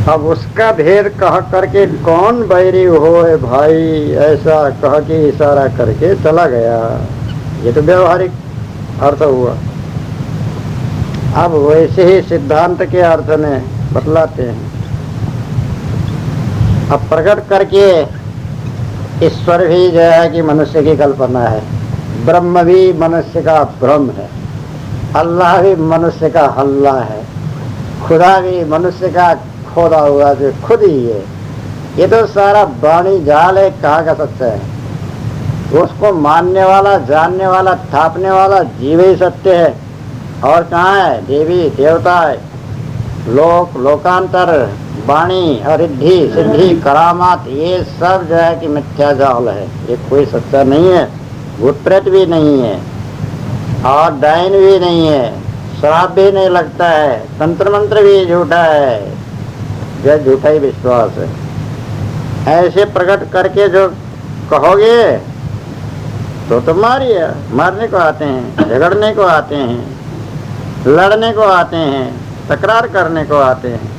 अब उसका भेद कह करके कौन बैरी होए भाई, ऐसा कह के इशारा करके चला गया। ये तो व्यवहारिक अर्थ हुआ। अब वैसे ही सिद्धांत के अर्थ में बतलाते हैं। अब प्रकट करके ईश्वर भी जो है कि मनुष्य की कल्पना है, ब्रह्म भी मनुष्य का भ्रम है, अल्लाह भी मनुष्य का हल्ला है, खुदा भी मनुष्य का खोदा हुआ जो खुद ही है। ये तो सारा वाणी जाल है, कहाँ का सत्य है। उसको मानने वाला, जानने वाला, थापने वाला जीव ही सत्य है। और कहाँ है देवी देवता, लोक लोकांतर, वाणी, रिद्धि सिद्धि, करामात, ये सब जो है कि मिथ्या जाल है। ये कोई सच्चा नहीं है। भूत प्रेत भी नहीं है और डायन भी नहीं है, श्राप भी नहीं लगता है, तंत्र मंत्र भी झूठा है, यह झूठा ही विश्वास है। ऐसे प्रकट करके जो कहोगे तो मारिए, मारने को आते हैं, झगड़ने को आते हैं, लड़ने को आते हैं, तकरार करने को आते हैं।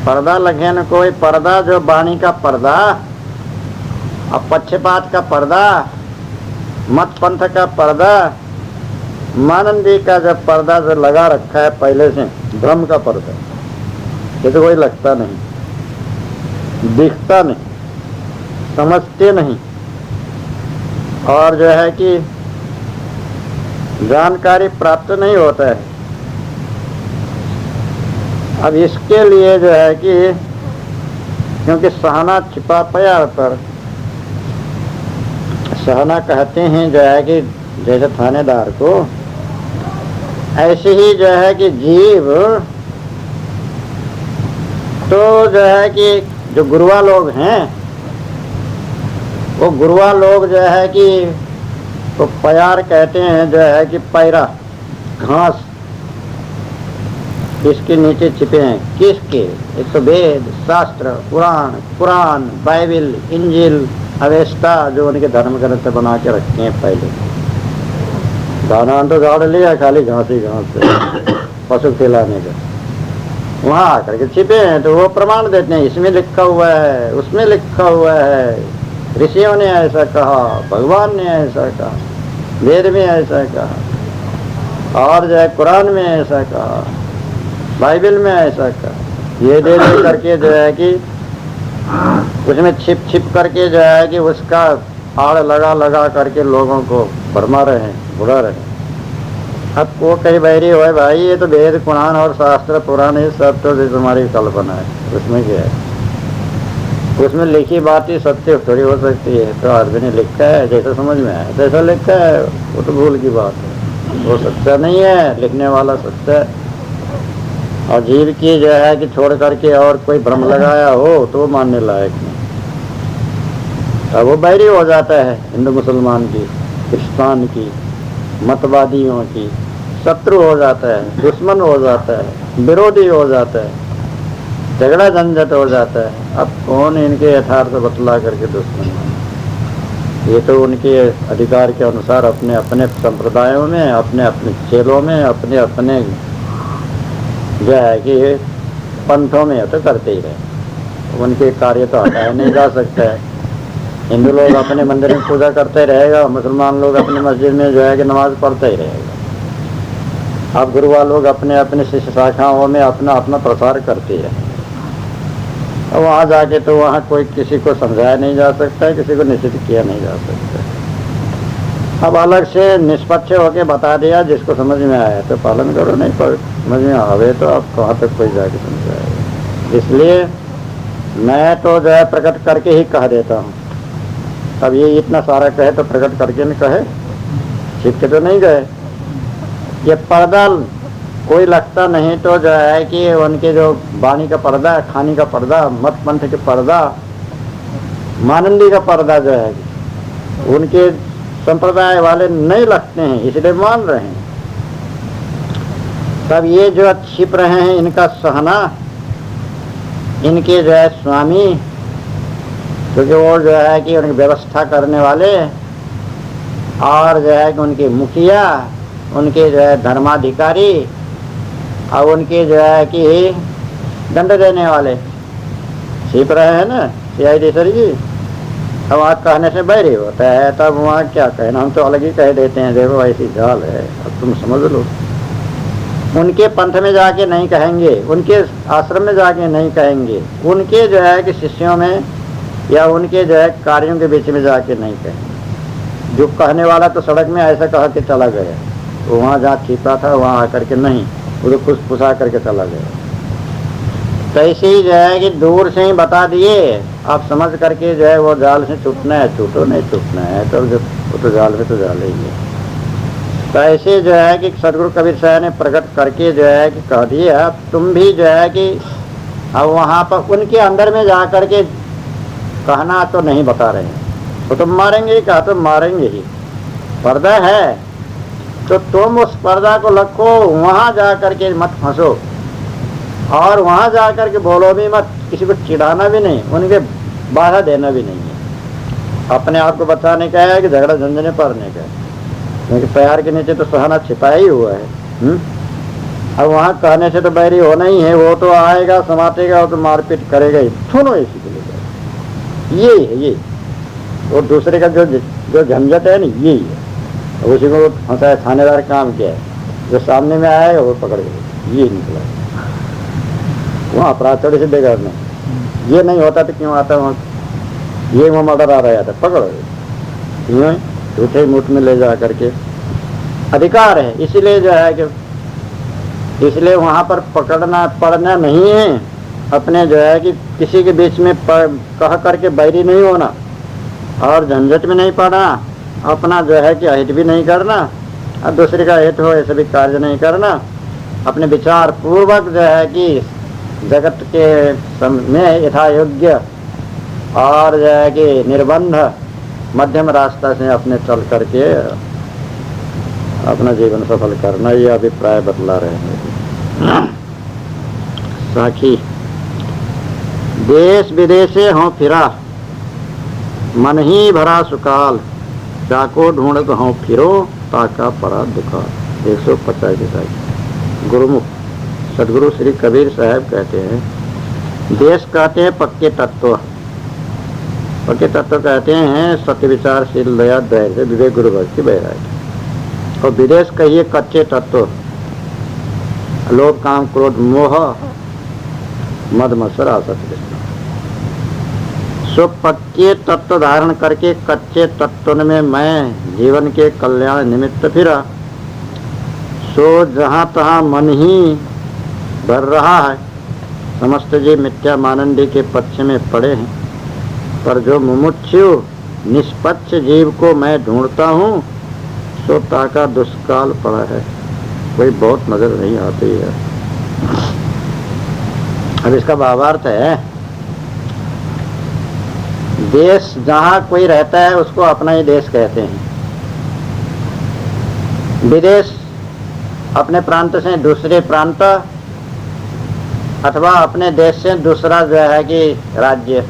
पर्दा लगे न कोई पर्दा, जो वाणी का पर्दा, अब पक्षपात का पर्दा, मत पंथ का पर्दा, मानंदी का जो पर्दा जो लगा रखा है पहले से, भ्रम का पर्दा, ये तो कोई लगता नहीं, दिखता नहीं, समझते नहीं, और जो है कि जानकारी प्राप्त नहीं होता है। अब इसके लिए जो है कि क्योंकि सहना छिपा पया पर, सहना कहते हैं जो है कि जैसे थानेदार को, ऐसे ही जो है कि जीव तो जो है कि जो गुरुआ लोग हैं, वो गुरुआ लोग जो है कि तो प्यार कहते हैं जो है कि पैरा घास, इसके नीचे छिपे हैं। किसके? एक तो वेद शास्त्र, पुराण, कुरान, बाइबिल, इंजिल, अवेस्ता, जो उनके धर्म ग्रंथ बना के रखे हैं पहले। दाना तो गाड़ लिया, खाली घास ही घास है पशु खिलाने का, वहाँ आकर के छिपे हैं। तो वो प्रमाण देते हैं, इसमें लिखा हुआ है, उसमें लिखा हुआ है, ऋषियों ने ऐसा कहा, भगवान ने ऐसा कहा, वेद में ऐसा कहा, और जो है कुरान में ऐसा कहा, बाइबल में ऐसा कहा। ये दे दे करके जो है कि उसमें छिप छिप करके जो है कि उसका आड़ लगा लगा करके लोगों को भरमा रहे हैं, बुरा रहे। अब वो कहीं बैरी हो भाई, ये तो वेद कुरान और शास्त्र पुराण ये सब तो तुम्हारी कल्पना है, उसमें क्या है? उसमें लिखी बात ही सत्य थोड़ी हो सकती है। तो आदमी ने लिखा है, जैसा समझ में आया जैसा लिखा है, वो तो भूल की बात है, वो सच्चा नहीं है, लिखने वाला सच्चा है। और जीव की जो है कि छोड़ करके और कोई भ्रम लगाया हो तो मानने लायक नहीं। अब वो बैरी हो जाता है हिंदू मुसलमान की, क्रिस्तान की, मतवादियों की, शत्रु हो जाता है, दुश्मन हो जाता है, विरोधी हो जाता है, झगड़ा झंझट हो जाता है। अब कौन इनके यथार्थ बतला करके दुश्मन है? ये तो उनके अधिकार के अनुसार अपने अपने संप्रदायों में, अपने अपने चेलों में, अपने अपने जो है कि पंथों में तो करते ही रहे। उनके कार्य तो हटाया नहीं जा सकता है। हिंदू लोग अपने मंदिर में पूजा करते रहेगा, मुसलमान लोग अपनी मस्जिद में जो है कि नमाज पढ़ते ही रहेगा। अब गुरुआ लोग अपने अपने शिष्य शाखाओं में अपना अपना प्रसार करते हैं। और वहाँ जाके तो वहाँ कोई किसी को समझाया नहीं जा सकता, किसी को निश्चित किया नहीं जा सकता। अब अलग से निष्पक्ष होके बता दिया, जिसको समझ में आया तो पालन करो, नहीं पर समझ में आवे तो अब कहाँ तक कोई जाके समझाएगा। इसलिए मैं तो जो है प्रकट करके ही कह देता हूँ। अब ये इतना सारा कहे तो प्रकट करके न कहे, छिप के तो नहीं गए। ये पर्दा कोई लगता नहीं तो जो है कि उनके जो वाणी का पर्दा, खानी का पर्दा, मत पंथ के पर्दा, मानंदी का पर्दा जो है उनके संप्रदाय वाले नहीं लगते हैं, इसलिए मान रहे हैं। तब ये जो छिप रहे हैं, इनका सहना, इनके जो है स्वामी, क्योंकि वो जो है कि उनकी व्यवस्था करने वाले, और जो है कि उनके मुखिया, उनके जो है धर्माधिकारी, और उनके जो है कि दंड देने वाले छिप रहे हैं ना CID सर जी। अब वहाँ कहने से बैरी होता है, तब वहाँ क्या कहना, हम तो अलग ही कह देते हैं, देखो ऐसी जाल है, अब तुम समझ लो। उनके पंथ में जाके नहीं कहेंगे, उनके आश्रम में जाके नहीं कहेंगे, उनके जो है कि शिष्यों में या उनके जो है कार्यों के बीच में जाके नहीं कहेंगे। जो कहने वाला तो सड़क में ऐसा कह के चला गया, तो वहाँ जहाँ छिपा था वहाँ आकर के नहीं, वो तो खुश फुसा करके चला गया। तो ऐसे ही जो है कि दूर से ही बता दिए, आप समझ करके जो है वो जाल से छूटना है, छूटो, नहीं छूटना है तो वो तो जाल में तो जाल ही है। तो ऐसे जो है कि सदगुरु कबीर साहब ने प्रकट करके जो है कि कह दिया, तुम भी जो है कि अब वहाँ पर उनके अंदर में जा करके कहना तो नहीं बता रहे हैं, वो तो मारेंगे ही, कहा तो मारेंगे ही। पर्दा है तो तुम उस पर्दा को रखो, वहाँ जा करके मत फंसो, और वहाँ जा करके बोलो भी मत, किसी को चिढ़ाना भी नहीं, उनके बाधा देना भी नहीं है। अपने आप को बचाने का है कि झगड़ा झंझने पड़ने का है, क्योंकि पैर के नीचे तो सहना छिपा ही हुआ है। अब वहाँ कहने से तो बैरी होना ही है, वो तो आएगा समातेगा, वो तो मारपीट करेगा ही, सुनो इसी के लिए ये है ये। और दूसरे का जो झंझट है ना यही है, उसी को फंसा है, थानेदार काम किया है, जो सामने में आएगा वो पकड़ गए, ये निकला वहाँ अपराध चढ़े से बेगरने। ये नहीं होता तो क्यों आता वहाँ, ये वहाँ मर्डर आ रहा था, पकड़ गए, झूठे मुठ में ले जा करके अधिकार है, इसीलिए जो है कि इसलिए वहाँ पर पकड़ना पड़ना नहीं है। अपने जो है कि किसी के बीच में कह करके बैरी नहीं होना, और झंझट में नहीं पड़ना, अपना जो है कि अहित भी नहीं करना, और दूसरे का हित हो ऐसे भी कार्य नहीं करना। अपने विचार पूर्वक जो है कि जगत के में यथा योग्य और जो है कि निर्बंध मध्यम रास्ता से अपने चल करके अपना जीवन सफल करना, ये अभिप्राय बतला रहे हैं। साखी देश विदेशे हों फिरा, मन ही भरा सुकाल, जाको ढूंढत हों फिरो, ताका परा दुकाल। 150 ईसाई। गुरुमुख सदगुरु श्री कबीर साहब कहते हैं, देश कहते हैं पक्के तत्व, पक्के तत्व कहते हैं सत्य विचारशील दया धैर्य विवेक गुरु भक्ति वैराग्य, और विदेश कहिए कच्चे तत्व, लोभ काम क्रोध मोह मद मत्सर आसक्ति। सो पक्के तत्व धारण करके कच्चे तत्व में मैं जीवन के कल्याण निमित्त फिरा, सो जहाँ तहाँ मन ही भर रहा है, समस्त जीव मिथ्या मानंदी के पक्ष में पड़े हैं, पर जो मुमुक्षु निष्पक्ष जीव को मैं ढूंढता हूँ, सो ताका दुष्काल पड़ा है, कोई बहुत नजर नहीं आती है। अब इसका भावार्थ है, देश जहाँ कोई रहता है उसको अपना ही देश कहते हैं, विदेश अपने प्रांत से दूसरे प्रांत अथवा अपने देश से दूसरा जो है कि राज्य,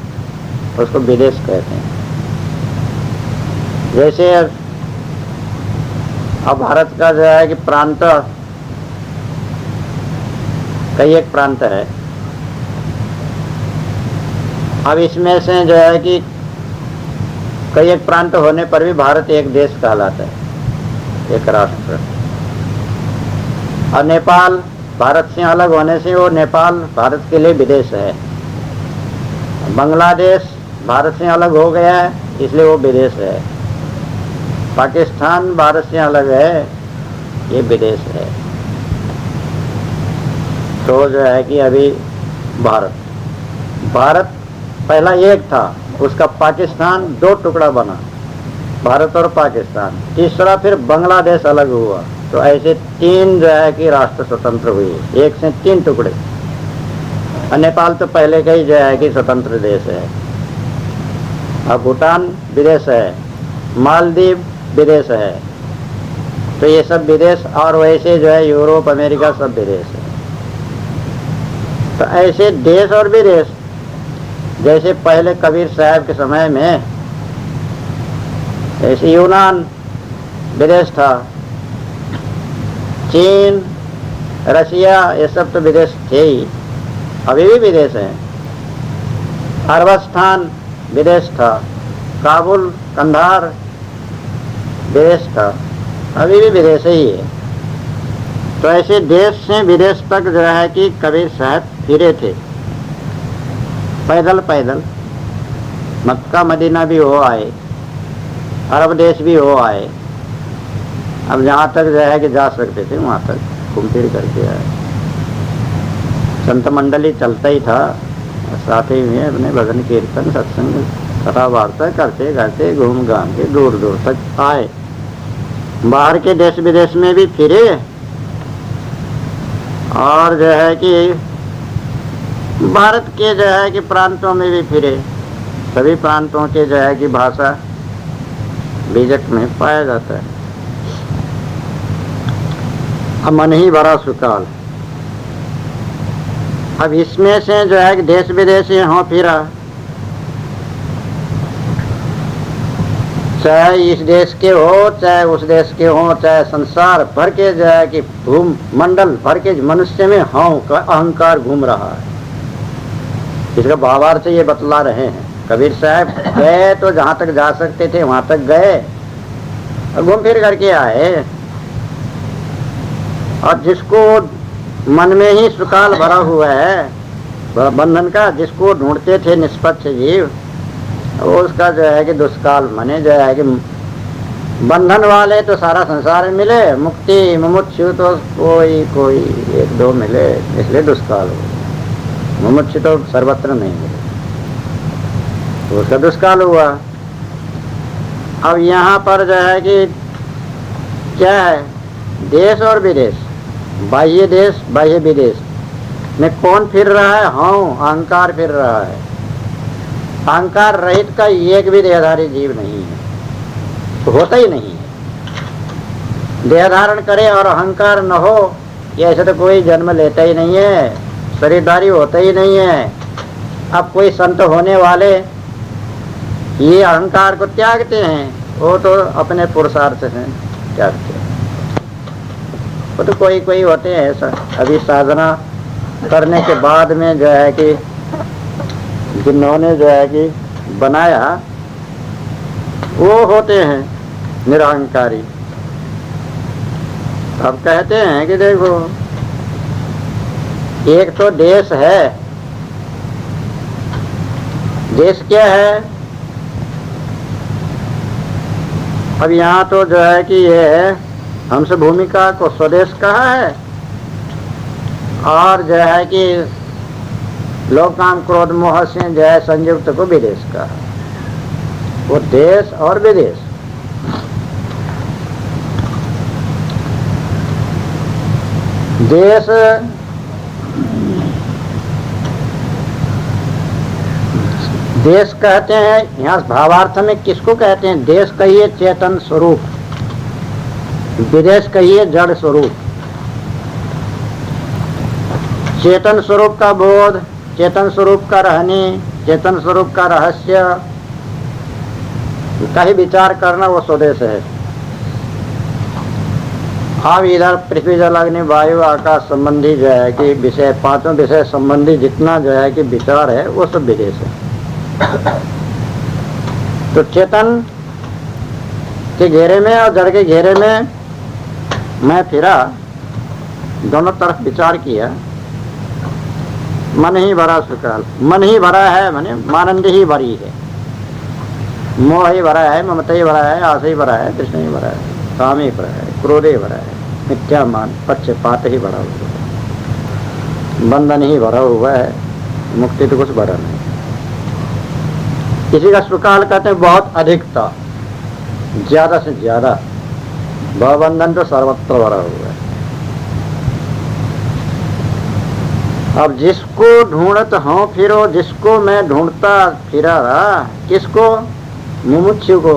उसको विदेश कहते हैं। जैसे अब भारत का जो है कि प्रांत कई एक प्रांत है, अब इसमें से जो है कि कई एक प्रांत होने पर भी भारत एक देश कहलाता है, एक राष्ट्र। और नेपाल भारत से अलग होने से वो नेपाल भारत के लिए विदेश है। बांग्लादेश भारत से अलग हो गया है इसलिए वो विदेश है। पाकिस्तान भारत से अलग है, ये विदेश है। तो जो है कि अभी भारत पहला एक था, उसका पाकिस्तान दो टुकड़ा बना, भारत और पाकिस्तान। तीसरा फिर बांग्लादेश अलग हुआ, तो ऐसे तीन जो है कि राष्ट्र स्वतंत्र हुए, एक से तीन टुकड़े। और नेपाल तो पहले का ही जो है कि स्वतंत्र देश है। अब भूटान विदेश है, मालदीव विदेश है, तो ये सब विदेश। और वैसे जो है यूरोप अमेरिका सब विदेश है। तो ऐसे देश और विदेश, जैसे पहले कबीर साहब के समय में ऐसे यूनान विदेश था, चीन रसिया ये सब तो विदेश थे ही। अभी भी विदेश है। अरबस्तान विदेश था, काबुल कंधार विदेश था, अभी भी विदेश ही है। तो ऐसे देश से विदेश तक जो है कि कबीर साहब फिरे थे, पैदल पैदल। मक्का मदीना भी हो आए, अरब देश भी हो आए। अब जहाँ तक जो है कि जा सकते थे वहाँ तक घूम फिर करके आए। संत मंडली चलता ही था, साथ ही में अपने भजन कीर्तन सत्संग कथा वार्ता करते करते घूम घाम के दूर दूर तक आए। बाहर के देश विदेश में भी फिरे और जो है कि भारत के जो है कि प्रांतों में भी फिरे। सभी प्रांतों के जो है कि भाषा बीजक में पाया जाता है। अब मन ही भरा सुकाल। अब इसमें से जो है कि देश विदेश हो फिरा, चाहे इस देश के हो चाहे उस देश के हो, चाहे संसार भर के जो है कि भूम मंडल भर के मनुष्य में हाँ का अहंकार घूम रहा है। इसका भावार्थ ये बतला रहे हैं। कबीर साहब गए तो जहाँ तक जा सकते थे वहाँ तक गए और घूम फिर करके आए। और जिसको मन में ही सुकाल भरा हुआ है बंधन का, जिसको ढूंढते थे निष्पक्ष जीव, वो उसका जो है कि दुष्काल मने जो है कि बंधन वाले तो सारा संसार में मिले, मुक्ति मुमुक्षु तो कोई कोई एक दो मिले, इसलिए दुष्काल हो। मुमुक्षु तो सर्वत्र नहीं मिले, तो उसका दुष्काल हुआ। अब यहाँ पर जो है कि क्या है, देश और विदेश, बाह्य देश बाह्य विदेश में कौन फिर रहा है? हाँ, अहंकार फिर रहा है। अहंकार रहित का एक भी देहधारी जीव नहीं है, तो होता ही नहीं है। देह धारण करे और अहंकार न हो, ये ऐसे तो कोई जन्म लेता ही नहीं है, शरीरधारी होता ही नहीं है। अब कोई संत होने वाले ये अहंकार को त्यागते हैं, वो तो अपने पुरुषार्थ से त्यागते हैं। वो तो कोई कोई होते हैं ऐसा, अभी साधना करने के बाद में जो है कि जिन्होंने जो है कि बनाया, वो होते हैं निरहंकारी। अब कहते हैं कि देखो, एक तो देश है, देश क्या है? अब यहाँ तो जो है कि ये है, हमसे भूमिका को स्वदेश कहा है, और जो है कि लोक काम क्रोध मोह से जो है संयुक्त को विदेश कहा। वो देश और विदेश, देश देश कहते हैं यहाँ भावार्थ में किसको कहते हैं? देश कहिए चेतन स्वरूप, विदेश कहिए जड़ स्वरूप। चेतन स्वरूप का बोध, चेतन स्वरूप का रहने, चेतन स्वरूप का रहस्य का ही विचार करना, वो स्वदेश है। अब इधर पृथ्वी जल अग्नि वायु आकाश संबंधी जो है कि विषय, पांचों विषय संबंधी जितना जो है कि विचार है, वो सब विदेश है। तो चेतन के घेरे में और जड़ के घेरे में मैं फिरा, दोनों तरफ विचार किया। मन ही भरा सुकाल, मन ही भरा है माने मानंद ही भरी है, मोह ही भरा है, ममता ही भरा है, आशा ही भरा है, कृष्ण ही भरा है, काम ही भरा है, क्रोध ही भरा है, मिथ्या मान पक्षपात ही भरा हुआ है, बंधन ही भरा हुआ है, मुक्ति तो कुछ भरा नहीं। किसी का सुकाल कहते हैं बहुत अधिकता, ज्यादा से ज्यादा। भवबंधन तो सर्वत्र भरा हुआ है। अब जिसको ढूंढत हूँ फिरो, जिसको मैं ढूंढता फिरा रहा, किसको? मुमुक्षु को,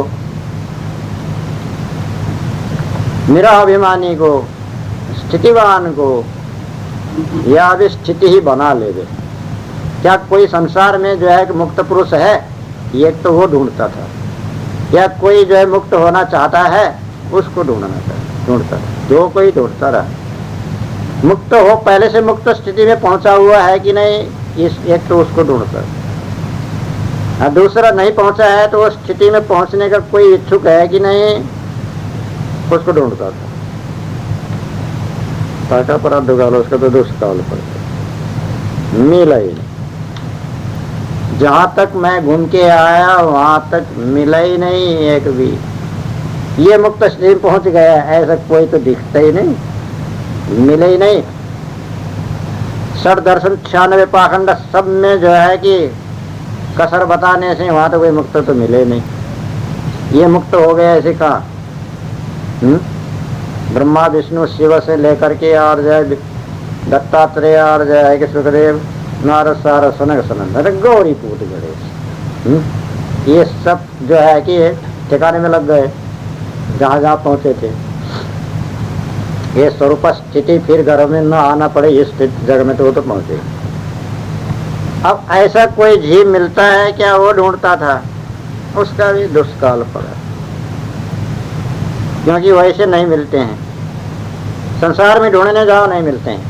मेरा अभिमानी को, स्थितिवान को, या अभी स्थिति ही बना ले गए। क्या कोई संसार में जो है कि मुक्त पुरुष है? ये तो वो ढूंढता था। या कोई जो है मुक्त होना चाहता है, उसको ढूंढता था, दो कोई ढूंढता रहा। मुक्त हो, पहले से मुक्त स्थिति में पहुंचा हुआ है कि नहीं, इस एक तो उसको ढूंढता, और दूसरा नहीं पहुंचा है तो उस स्थिति में पहुंचने का कोई इच्छुक है कि नहीं, उसको ढूंढता था। ताका पर दुगाल, उसका तो दुष्काल पड़ता, मिला ही नहीं। जहां तक मैं घूम के आया वहां तक मिला ही नहीं एक भी। ये मुक्त स्थिति पहुंच गया ऐसा कोई तो दिखता ही नहीं, मिले ही नहीं। षड दर्शन 96 पाखंड सब में जो है कि कसर बताने से वहां तो कोई मुक्त तो मिले नहीं। ये मुक्त हो गया ऐसे कहा, ब्रह्मा विष्णु शिव से लेकर के और जो है दत्तात्रेय और जो है कि सुखदेव नारद सारद सनक सनंदन गौरी पूत गणेश, ये सब जो है कि ठिकाने में लग गए जहां जहां पहुंचे थे। ये स्वरूप स्थिति फिर घर में न आना पड़े इस जगह में तो वो तो पहुंचे। अब ऐसा कोई जीव मिलता है क्या, वो ढूंढता था, उसका भी दुष्काल पड़ा, क्योंकि वैसे नहीं मिलते हैं। संसार में ढूंढने जाओ नहीं मिलते हैं।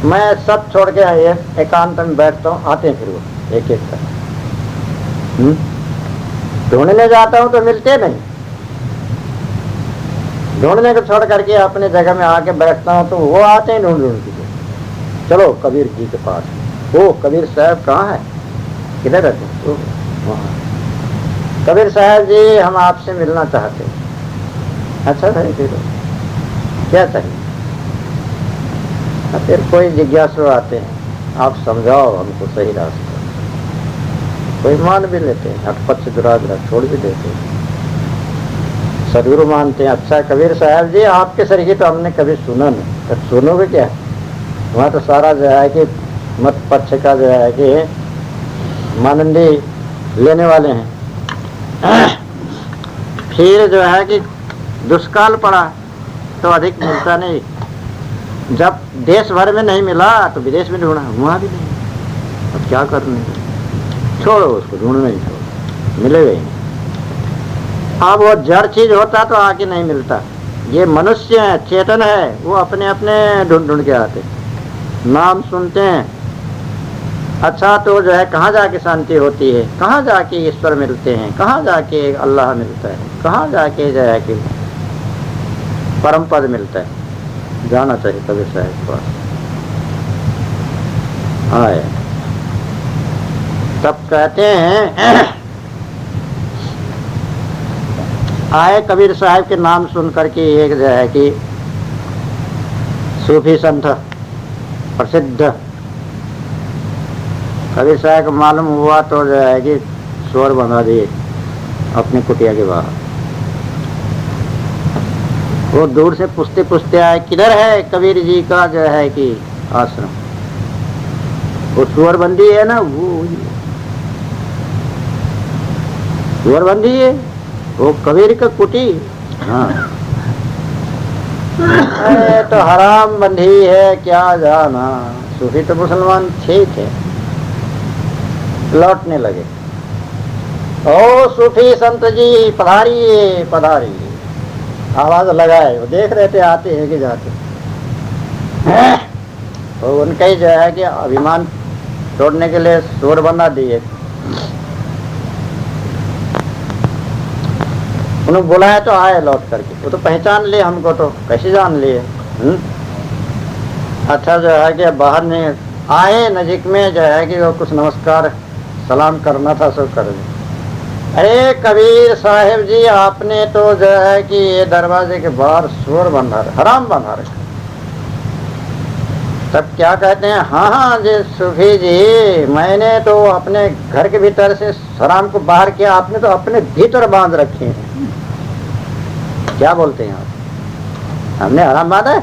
मैं सब छोड़ के एकांत में बैठता हूँ, आते हैं फिर वो एक एक कर। ढूंढने जाता हूँ तो मिलते नहीं, ढूंढने को छोड़ करके अपने जगह में आके बैठता हूँ तो वो आते हैं ढूंढ ढूंढ के। चलो कबीर जी के पास, ओ कबीर साहब कहाँ है, किधर रहते? तो वहाँ, कबीर साहब जी हम आपसे मिलना चाहते हैं। अच्छा भाई फिर क्या चाहिए? फिर कोई जिज्ञासु आते हैं, आप समझाओ हमको सही रास्ता। कोई मान भी लेते हैं, हटपट दुराग्रह छोड़ भी देते हैं, सदगुरु मानते हैं। अच्छा कबीर साहब जी आपके सरीखे तो हमने कभी सुना नहीं, तो सुनोगे क्या? वहाँ तो सारा जो है कि मत पक्ष का जो है कि मानंदी लेने वाले हैं। फिर जो है कि दुष्काल पड़ा तो अधिक मिलता नहीं। जब देश भर में नहीं मिला तो विदेश में ढूंढा, वहाँ भी नहीं। अब क्या करने, छोड़ो उसको, ढूंढना ही छोड़ो, मिलेगा ही नहीं। अब वो जड़ चीज होता तो आके नहीं मिलता। ये मनुष्य है, चेतन है, वो अपने अपने ढूंढ ढूंढ के आते, नाम सुनते हैं। अच्छा तो जो है कहाँ जाके शांति होती है, कहाँ जाके ईश्वर मिलते हैं, कहाँ जाके अल्लाह मिलता है, कहाँ जाके जो है कि परम पद मिलता है, जाना चाहिए कबीर साहब के पास। आए तब कहते हैं आए कबीर साहब के नाम सुन करके एक जो है कि सूफी संत प्रसिद्ध कबीर साहब को मालूम हुआ तो जो है कि शोर बंधा दिए अपनी कुटिया के बाहर। वो दूर से पूछते पूछते आए किधर है कबीर जी का जो है कि आश्रम। वो सुअरबंदी है ना, वो सुअरबंदी है, वो कबीर का कुटी। हाँ तो हराम बंदी है क्या जाना। सूफी तो मुसलमान ठीक है। लौटने लगे, ओ सूफी संत जी पधारिए पधारिए, आवाज लगाए। वो देख रहे थे आते हैं कि जाते हैं। तो उनका ही जो है कि अभिमान तोड़ने के लिए शोर बना दिए। उन्होंने बुलाया तो आए लौट करके। वो तो पहचान लिए हमको, तो कैसे जान लिए। अच्छा जो है कि बाहर ने आए, नजीक में जो है कि वो कुछ नमस्कार सलाम करना था, सब कर दिया। अरे कबीर साहिब जी आपने तो जो है कि ये दरवाजे के बाहर शोर बंधा रहे, हराम बंधा रहे। तब क्या कहते हैं, हाँ हाँ जी सूफी जी, मैंने तो अपने घर के भीतर से हराम को बाहर किया, आपने तो अपने भीतर बांध रखे हैं। क्या बोलते हैं आप, हमने हराम बांधा है?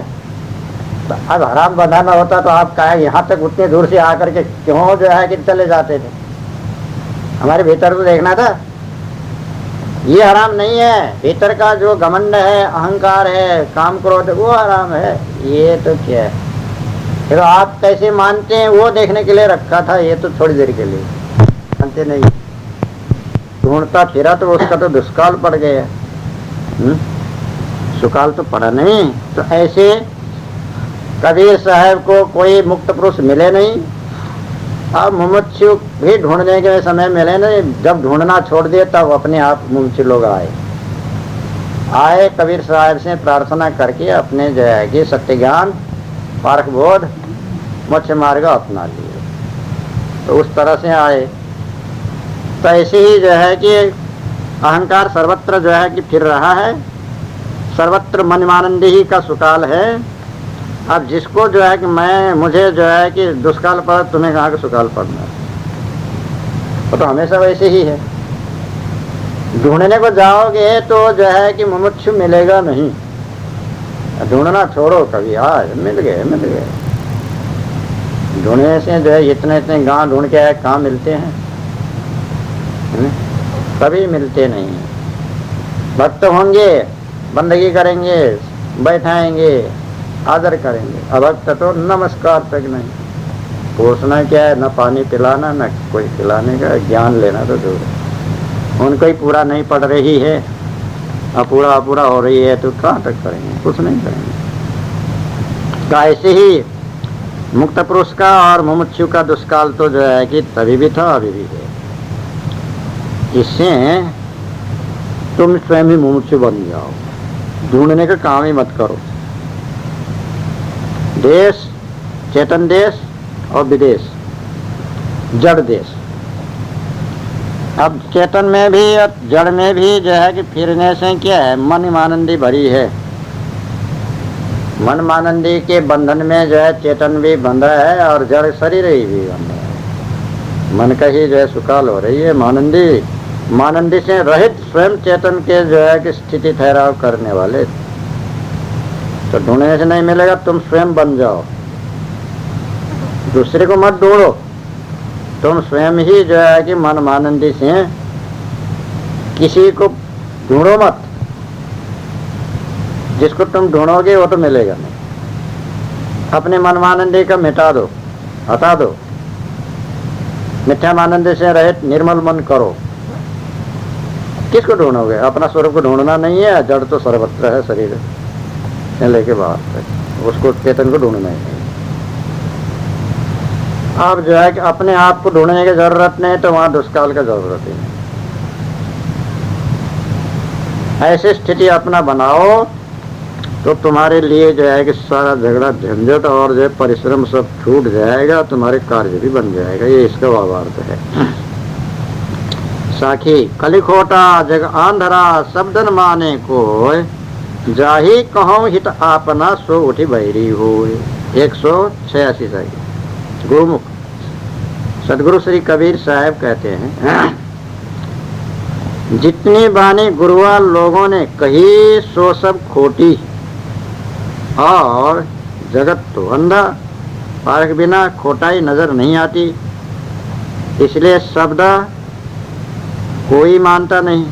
तो अब हराम बंधाना होता तो आप क्या यहाँ तक उतने दूर से आकर के क्यों जो है कि चले जाते थे? हमारे भीतर तो देखना था। ये हराम नहीं है, भीतर का जो घमंड है, अहंकार है, काम क्रोध, वो हराम है। ये तो क्या है, फिर आप कैसे मानते हैं वो देखने के लिए रखा था। ये तो थोड़ी देर के लिए मानते नहीं, ढूंढता फिरा तो उसका तो दुष्काल पड़ गया। सुकाल तो पड़ा नहीं। तो ऐसे कबीर साहब को कोई मुक्त पुरुष मिले नहीं, अब मुमुक्षु भी ढूंढने के समय मिले नहीं, जब ढूंढना छोड़ दिए तब अपने आप मुमुक्षु लोग आए कबीर साहब से प्रार्थना करके अपने जो है कि सत्य ज्ञान पारख बोध मोक्ष मार्ग अपना लिए। तो उस तरह से आए। तो ऐसे ही जो है कि अहंकार सर्वत्र जो है कि फिर रहा है, सर्वत्र मनमानंदी ही का सुकाल है। अब जिसको जो है कि मुझे जो है कि दुष्काल पड़ा, तुम्हें कहाँ का सुकाल पड़ना है, वो तो हमेशा वैसे ही है। ढूंढने को जाओगे तो जो है कि मुमुक्षु मिलेगा नहीं, ढूंढना छोड़ो कभी, आज मिल गए। ढूंढने से जो है इतने गांव ढूंढ के आए, कहाँ मिलते हैं, कभी मिलते नहीं हैं। भक्त होंगे, बंदगी करेंगे, बैठाएंगे, आदर करेंगे। अभक्त तो नमस्कार तक नहीं, पूछना क्या है, न पानी पिलाना न कोई खिलाने का, ज्ञान लेना तो दूर है। उनको ही पूरा नहीं पड़ रही है, अपूरा हो रही है, तो कहाँ तक करेंगे, कुछ नहीं करेंगे। तो ऐसे ही मुक्त पुरुष का और मुमुक्षु का दुष्काल तो जो है कि तभी भी था, अभी भी है। इससे तुम स्वयं ही मुमुक्षु बन जाओ, ढूंढने का काम ही मत करो। देश, चेतन देश और विदेश, जड़ देश। अब चेतन में भी और जड़ में भी जो है कि फिरने से क्या है, मन मानंदी भरी है। मन मानंदी के बंधन में जो है चेतन भी बंधा है और जड़ शरीर ही भी बंधा है। मन का ही जो है सुकाल हो रही है। मानंदी से रहित स्वयं चेतन के जो है कि स्थिति ठहराव करने वाले। तो ढूंढने से नहीं मिलेगा, तुम स्वयं बन जाओ, दूसरे को मत ढूंढो, तुम स्वयं ही जो है कि मन मानंदी से किसी को ढूंढो मत। जिसको तुम ढूंढोगे वो तो मिलेगा नहीं। अपने मन मानंदी का मिटा दो, हटा दो, मिथ्या मानंदी से रहित निर्मल मन करो। किसको ढूंढोगे? अपना स्वरूप को ढूंढना नहीं है। जड़ तो सर्वत्र है, शरीर से लेके बाहर तक, उसको चेतन को ढूंढना ही नहीं। अब जो है कि अपने आप को ढूंढने की जरूरत नहीं, तो वहां दुष्काल का जरूरत ही नहीं। ऐसी स्थिति अपना बनाओ तो तुम्हारे लिए जो है कि सारा झगड़ा झंझट और जो परिश्रम सब छूट जाएगा, तुम्हारे कार्य भी बन जाएगा। ये इसका भावार्थ है। साखी कलिखोटा जग आंधरा शब्दन माने को, जाही कहो हित आपना सो उठी बैरी हो। 186 साखी गुरुमुख सदगुरु श्री कबीर साहब कहते हैं, जितनी बानी गुरुआ लोगों ने कही सो सब खोटी, और जगत तो अंधा, पारख बिना खोटाई नजर नहीं आती। इसलिए शब्द कोई मानता नहीं।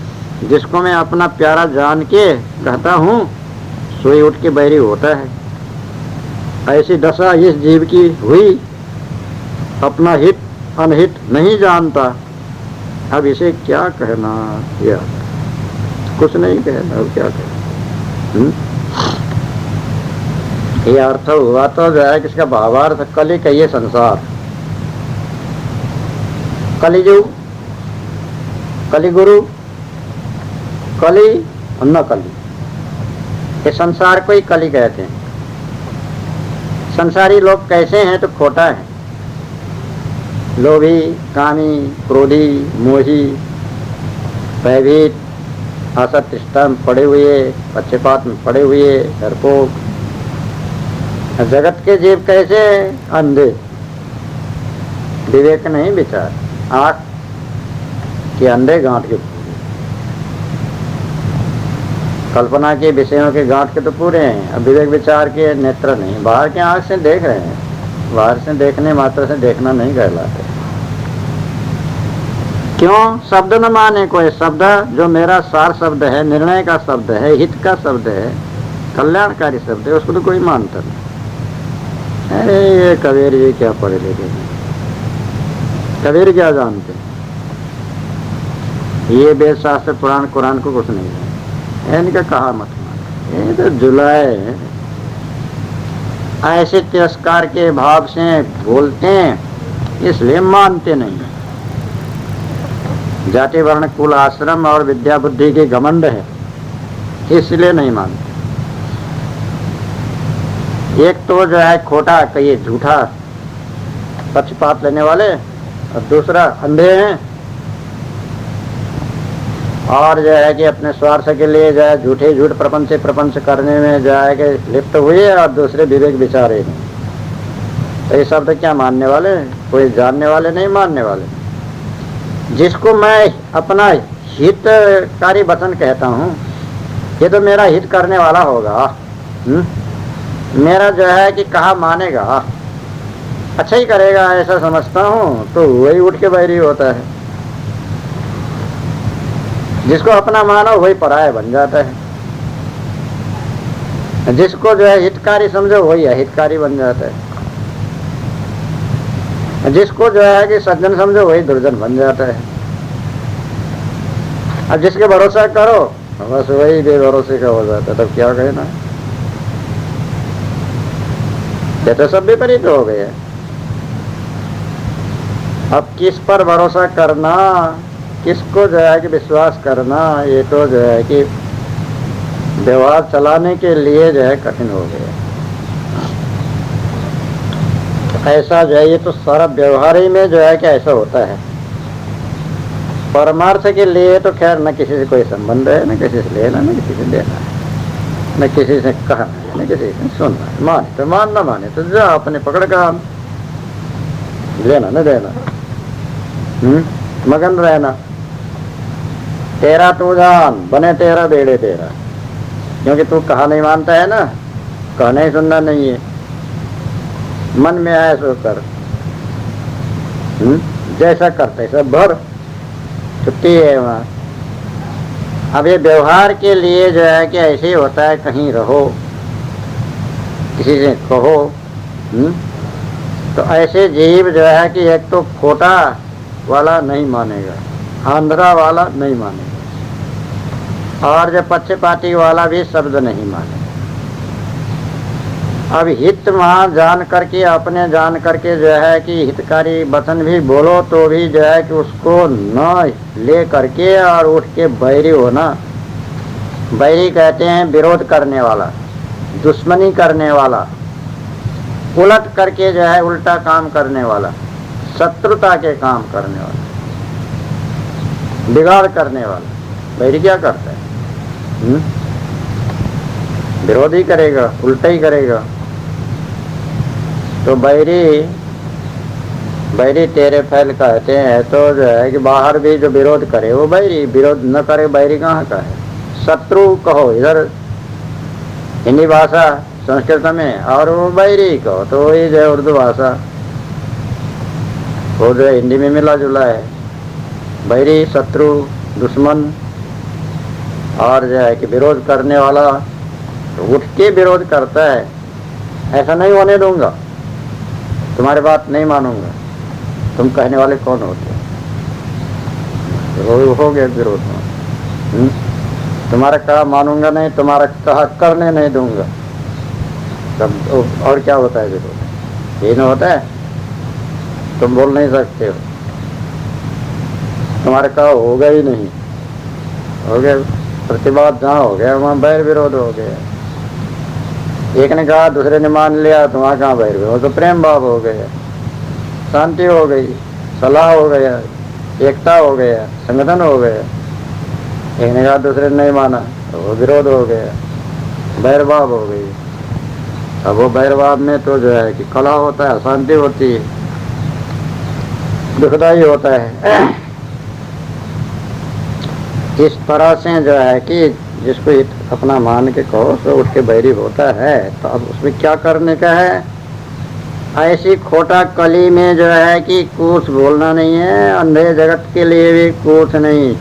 जिसको मैं अपना प्यारा जान के कहता हूँ, सोई उठ के बैरी होता है। ऐसी दशा इस जीव की हुई, अपना हित अनहित नहीं जानता। अब इसे क्या कहना, या कुछ नहीं कहना, अब क्या कहना। ये अर्थ हुआ तो जो है किसका भावार्थ, कली का ये संसार, कलिजुग, कलिगुरु, कली और न कली, ये संसार को ही कली कहते हैं। संसारी लोग कैसे हैं तो खोटा है, लोभी, कामी, क्रोधी, मोही, भयभीत, असत्य में पड़े हुए, पक्षपात में पड़े हुए, डरपोक। जगत के जीव कैसे? अंधे, विवेक नहीं विचार, आंख के अंधे, गांठ के पूरे, कल्पना के विषयों के गांठ के तो पूरे हैं, अब विवेक विचार के नेत्र नहीं। बाहर के आंख से देख रहे हैं, बाहर से देखने मात्र से देखना नहीं कहलाते। क्यों? शब्द न माने कोई। शब्द जो मेरा सार शब्द है, निर्णय का शब्द है, हित का शब्द है, कल्याणकारी शब्द है, उसको तो कोई मानता नहीं। अरे ये कबीर जी क्या पढ़े लिखे हैं, कबीर क्या जानते हैं, ये वेद शास्त्र पुराण कुरान को कुछ नहीं है, इनका कहा मत मान। ये तो जुलाए हैं, ऐसे तिरस्कार के भाव से बोलते हैं इसलिए मानते नहीं। जाति वर्ण कुल आश्रम और विद्या बुद्धि की घमंड है, इसलिए नहीं मानते। एक तो जो है खोटा कहिए झूठा पक्षपात लेने वाले, और दूसरा अंधे हैं, और जो है कि अपने स्वार्थ के लिए जो है झूठे झूठ प्रपंच करने में जो है कि लिप्त हुए, और दूसरे विवेक विचारे नहीं। तो ये शब्द क्या मानने वाले? कोई जानने वाले नहीं, मानने वाले। जिसको मैं अपना हितकारी वचन कहता हूँ, ये तो मेरा हित करने वाला होगा, मेरा जो है कि कहा मानेगा, अच्छा ही करेगा ऐसा समझता हूँ, तो वही उठ के बैरी होता है। जिसको अपना मानो वही पराया बन जाता है, जिसको जो है हितकारी समझो वही अहितकारी बन जाता है, जिसको जो है कि सज्जन समझो वही दुर्जन बन जाता है। अब जिसके भरोसा करो बस वही बेभरोसे का हो जाता है। तब क्या कहना, ये तो सब विपरीत हो गए। अब किस पर भरोसा करना, किसको जो है कि विश्वास करना, ये तो जो है कि व्यवहार चलाने के लिए जो है कठिन हो गया। ऐसा जो है, ये तो सारा व्यवहार ही में जो है कि ऐसा होता है। परमार्थ के लिए तो खैर न किसी से कोई संबंध है, न किसी से लेना, न किसी से देना है, न किसी से कहना है, न किसी से सुनना है। माने तो मान, न माने तो जा अपने पकड़ का, लेना न देना, मगन रहना। तेरा तू जान, बने तेरा बेड़े तेरा, क्योंकि तू कहा नहीं मानता है ना, कहना ही सुनना नहीं है, मन में आया सो कर, जैसा करते सब भर, छुट्टी है वहाँ। अब ये व्यवहार के लिए जो है कि ऐसे ही होता है, कहीं रहो, किसी से कहो, तो ऐसे जीव जो है कि एक तो खोटा वाला नहीं मानेगा, आंध्रा वाला नहीं मानेगा, और जो पक्षपाती वाला भी शब्द नहीं मानेगा। अब हित वहाँ जान करके, अपने जान करके जो है कि हितकारी वचन भी बोलो तो भी जो है कि उसको न ले करके और उठ के बैरी होना। बैरी कहते हैं विरोध करने वाला, दुश्मनी करने वाला, उलट करके जो है उल्टा काम करने वाला, शत्रुता के काम करने वाला, बिगाड़ करने वाला। बैरी क्या करता है? विरोध ही करेगा, उल्टा ही करेगा। तो बैरी तेरे फैल कहते हैं, तो जो है कि बाहर भी जो विरोध करे वो बैरी, विरोध न करे बैरी कहाँ का है? शत्रु कहो इधर हिंदी भाषा संस्कृत में, और वो बैरी कहो तो वही जो है उर्दू भाषा, वो जो हिंदी में मिला जुला है। बैरी, शत्रु, दुश्मन, और जो है कि विरोध करने वाला तो उठ के विरोध करता है, ऐसा नहीं होने दूंगा, तुम्हारी बात नहीं मानूंगा। तुम कहने वाले कौन होते हो गया विरोध में। तुम्हारा कहा मानूंगा नहीं, तुम्हारा कहा करने नहीं दूंगा। तब और क्या होता है विरोध? ये नहीं होता है, तुम बोल नहीं सकते हो, तुम्हारे कहा होगा ही नहीं, हो गया प्रतिवाद, जहाँ हो गया वहाँ बैर विरोध हो गया। एक ने कहा दूसरे ने मान लिया, तो वहाँ कहाँ बैर विरोध, तो प्रेम भाव हो गया, शांति हो गई, सलाह हो गया, एकता हो गया, संगठन हो गया। एक ने कहा दूसरे ने नहीं माना, तो वो विरोध हो गया, बैरभाव हो गई। अब वो बैरभाव में तो जो है कि कला होता है, अशांति होती है, दुखदाई होता है। इस तरह से जो है कि जिसको अपना मान के कहो तो उठ के बैरी होता है। तो अब उसमें क्या करने का है? ऐसी खोटा कली में जो है कि कुछ बोलना नहीं है। अंधे जगत के लिए भी कुछ नहीं।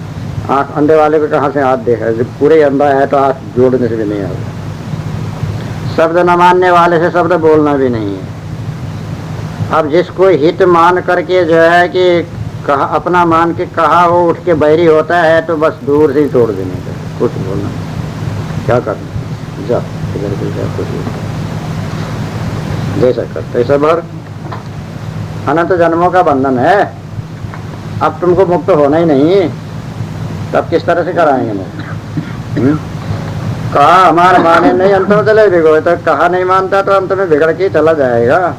आँख अंधे वाले को कहाँ से हाथ देखा? जब पूरे अंधा है तो हाथ जोड़ने से भी नहीं आता। शब्द न मानने वाले से शब्द बोलना भी नहीं है। अब जिसको हित मान करके जो है कि कहा अपना मान के कहा वो उठ के बैरी होता है, तो बस दूर से ही छोड़ देने का, कुछ बोलना क्या करना, जा इधर भी जा, कुछ जैसा करते ऐसा भर। अनंत जन्मों का बंधन है, अब तुमको मुक्त होना ही नहीं, तब किस तरह से कराएंगे मुक्त? कहा हमारा माने नहीं, अंत में चले बिगड़े, तो कहा नहीं मानता तो अंत में बिगड़ के चला जाएगा।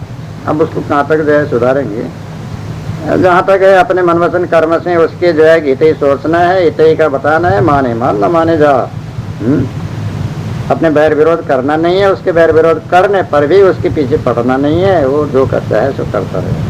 अब उसको कहाँ तक जो है सुधारेंगे? जहाँ तक है अपने मन वचन कर्म से उसके जो है हित ही सोचना है, हित ही का बताना है, माने मान न माने जा। अपने बैर विरोध करना नहीं है, उसके बैर विरोध करने पर भी उसके पीछे पड़ना नहीं है, वो जो करता है सो करता रहे।